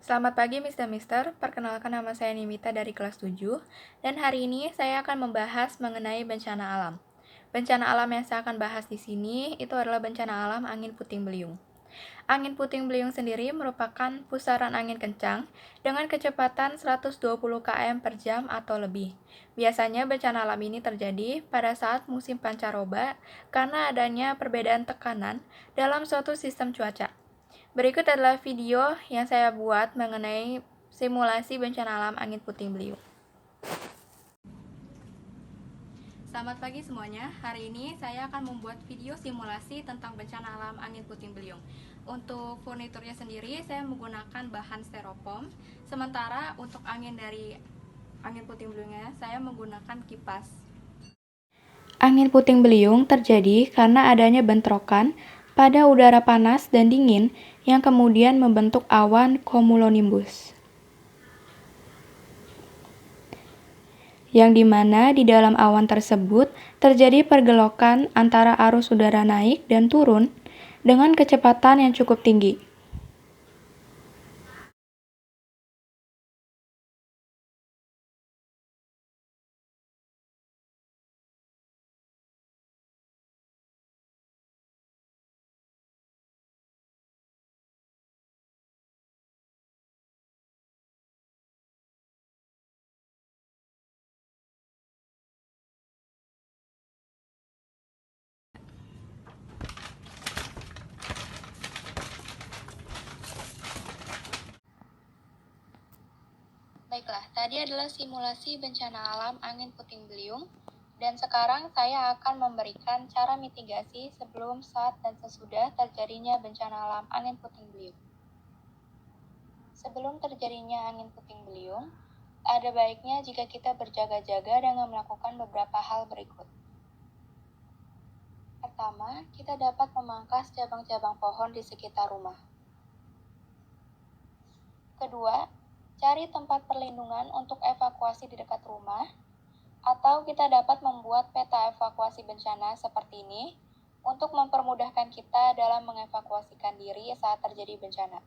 Selamat pagi Mister. Perkenalkan nama saya Nimita dari kelas 7 dan hari ini saya akan membahas mengenai bencana alam. Bencana alam yang saya akan bahas di sini itu adalah bencana alam angin puting beliung. Angin puting beliung sendiri merupakan pusaran angin kencang dengan kecepatan 120 km per jam atau lebih. Biasanya bencana alam ini terjadi pada saat musim pancaroba karena adanya perbedaan tekanan dalam suatu sistem cuaca. Berikut adalah video yang saya buat mengenai simulasi bencana alam angin puting beliung. Selamat pagi semuanya. Hari ini saya akan membuat video simulasi tentang bencana alam angin puting beliung. Untuk furniturnya sendiri saya menggunakan bahan styrofoam. Sementara untuk angin dari angin puting beliungnya saya menggunakan kipas. Angin puting beliung terjadi karena adanya bentrokan pada udara panas dan dingin yang kemudian membentuk awan cumulonimbus, yang dimana di dalam awan tersebut terjadi pergelokan antara arus udara naik dan turun dengan kecepatan yang cukup tinggi. Baiklah, tadi adalah simulasi bencana alam angin puting beliung, dan sekarang saya akan memberikan cara mitigasi sebelum, saat, dan sesudah terjadinya bencana alam angin puting beliung. Sebelum terjadinya angin puting beliung, ada baiknya jika kita berjaga-jaga dengan melakukan beberapa hal berikut. Pertama, kita dapat memangkas cabang-cabang pohon di sekitar rumah. Kedua, cari tempat perlindungan untuk evakuasi di dekat rumah, atau kita dapat membuat peta evakuasi bencana seperti ini untuk mempermudahkan kita dalam mengevakuasikan diri saat terjadi bencana.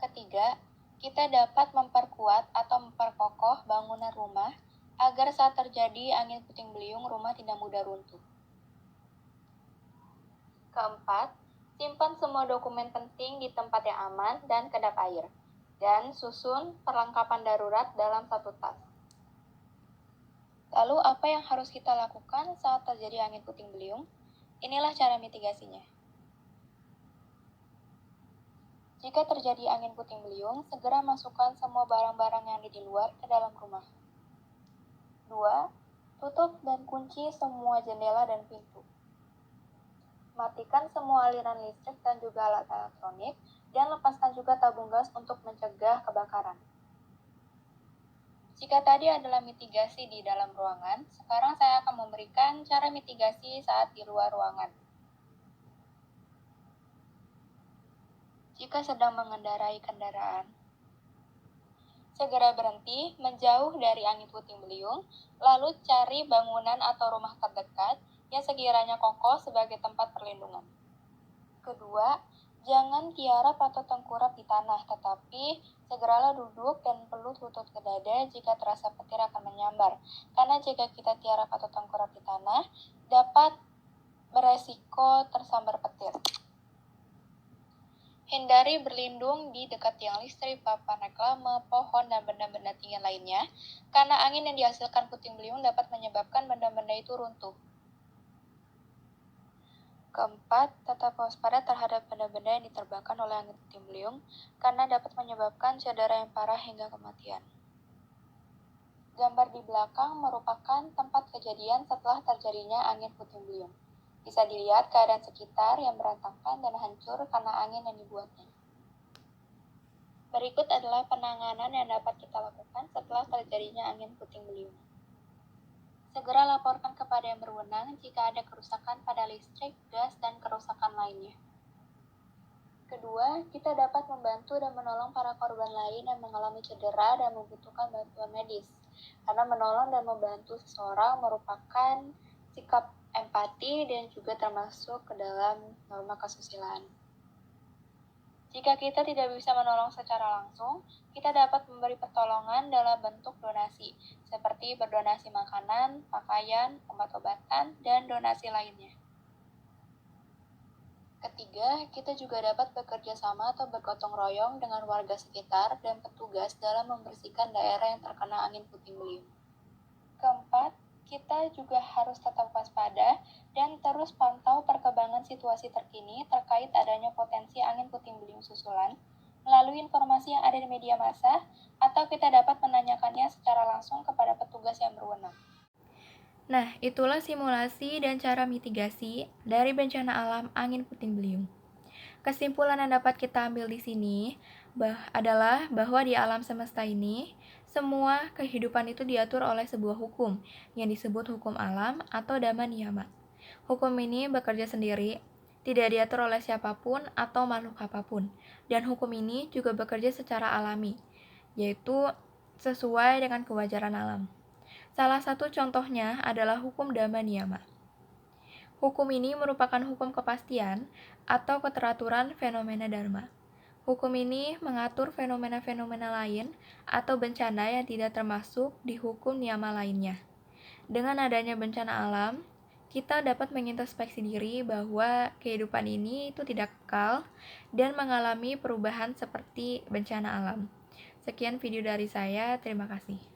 Ketiga, kita dapat memperkuat atau memperkokoh bangunan rumah agar saat terjadi angin puting beliung rumah tidak mudah runtuh. Keempat, simpan semua dokumen penting di tempat yang aman dan kedap air, dan susun perlengkapan darurat dalam satu tas. Lalu apa yang harus kita lakukan saat terjadi angin puting beliung? Inilah cara mitigasinya. Jika terjadi angin puting beliung, segera masukkan semua barang-barang yang ada di luar ke dalam rumah. 2. Tutup dan kunci semua jendela dan pintu. Matikan semua aliran listrik dan juga alat elektronik, dan lepaskan juga tabung gas untuk mencegah kebakaran. Jika tadi adalah mitigasi di dalam ruangan, sekarang saya akan memberikan cara mitigasi saat di luar ruangan. Jika sedang mengendarai kendaraan, segera berhenti menjauh dari angin puting beliung, lalu cari bangunan atau rumah terdekat yang sekiranya kokoh sebagai tempat perlindungan. Kedua, jangan tiarap atau tengkurap di tanah, tetapi segeralah duduk dan peluk lutut ke dada jika terasa petir akan menyambar. Karena jika kita tiarap atau tengkurap di tanah, dapat beresiko tersambar petir. Hindari berlindung di dekat tiang listrik, papan reklame, pohon, dan benda-benda tinggi lainnya, karena angin yang dihasilkan puting beliung dapat menyebabkan benda-benda itu runtuh. Keempat, tetap waspada terhadap benda-benda yang diterbangkan oleh angin puting beliung, karena dapat menyebabkan cedera yang parah hingga kematian. Gambar di belakang merupakan tempat kejadian setelah terjadinya angin puting beliung. Bisa dilihat keadaan sekitar yang berantakan dan hancur karena angin yang dibuatnya. Berikut adalah penanganan yang dapat kita lakukan setelah terjadinya angin puting beliung. Segera laporkan kepada yang berwenang jika ada kerusakan pada listrik, gas, dan kerusakan lainnya. Kedua, kita dapat membantu dan menolong para korban lain yang mengalami cedera dan membutuhkan bantuan medis. Karena menolong dan membantu seseorang merupakan sikap empati dan juga termasuk ke dalam norma kesusilaan. Jika kita tidak bisa menolong secara langsung, kita dapat memberi pertolongan dalam bentuk donasi, seperti berdonasi makanan, pakaian, obat-obatan, dan donasi lainnya. Ketiga, kita juga dapat bekerja sama atau bergotong royong dengan warga sekitar dan petugas dalam membersihkan daerah yang terkena angin puting beliung. Keempat, kita juga harus tetap waspada dan terus pantau perkembangan situasi terkini terkait adanya potensi angin puting beliung susulan melalui informasi yang ada di media massa atau kita dapat menanyakannya secara langsung kepada petugas yang berwenang. Nah, itulah simulasi dan cara mitigasi dari bencana alam angin puting beliung. Kesimpulan yang dapat kita ambil di sini adalah bahwa di alam semesta ini, semua kehidupan itu diatur oleh sebuah hukum yang disebut hukum alam atau dhamma niyama. Hukum ini bekerja sendiri, tidak diatur oleh siapapun atau makhluk apapun, dan hukum ini juga bekerja secara alami, yaitu sesuai dengan kewajaran alam. Salah satu contohnya adalah hukum dhamma niyama. Hukum ini merupakan hukum kepastian atau keteraturan fenomena dharma. Hukum ini mengatur fenomena-fenomena lain atau bencana yang tidak termasuk di hukum niyama lainnya. Dengan adanya bencana alam, kita dapat mengintrospeksi diri bahwa kehidupan ini itu tidak kekal dan mengalami perubahan seperti bencana alam. Sekian video dari saya, terima kasih.